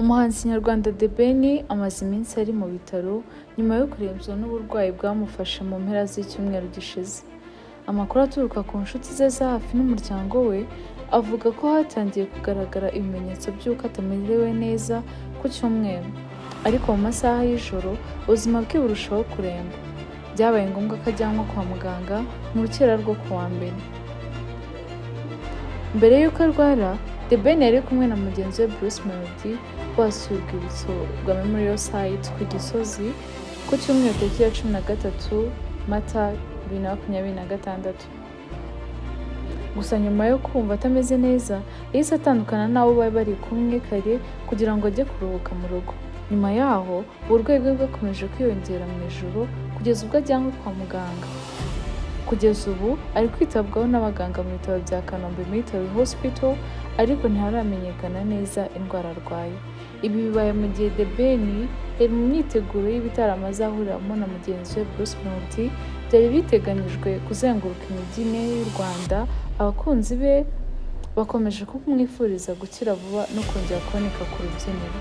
Umuhanzi nyarwanda The Ben amaze iminsi ari mu bitaro nyuma yo kurembywa n'uburwayi bwamufashe mu mpera z'icyumweru gishize. Amakuru aturuka ku nshuti ze za hafi n'umuryango we avuga ko hatangiye kugaragara ibimenyetso by'uko atamerewe neza ku cyumweru, ariko mu masaha y'ijoro ubuzima bwe burushaho kuremba. Byabaye ngombwa ko ajyanwa kwa muganga mu rukera rwo ku wa mbere. Mbere y'uko arwara, The Ben yari kumwe na mugenzi we Bruce Melody basuye urwibutso rwa Memorial Site ku Gisozi ku cyumweru tariki ya 13 Mata 2026. Gusa nyuma yo kumva atameze neza, yahise atandukana n'abo bari bari kumwe kare kugira ngo ajye kuruhuka mu rugo. Nyuma yaho, uburwayi bwe bwakomeje kwiyongera mu ijoro kugeza ubwo ajyanwe kwa muganga. Kugeza ubu ari kwitabwaho n'abaganga mu bitaro bya Kanombe Military Hospital, ariko ntiharamenyekana neza indwara arwaye. Ibi bibaye mu gihe The Ben yari mu myiteguro y'ibitaro amaze ahuriramo na mugenzi we Bruce Melody. Byari biteganyijwe kuzenguruka imijyi ine y'u Rwanda. Abakunzi be bakomeje kumwifuriza gukira vuba no kongera kuboneka ku rubyiniro.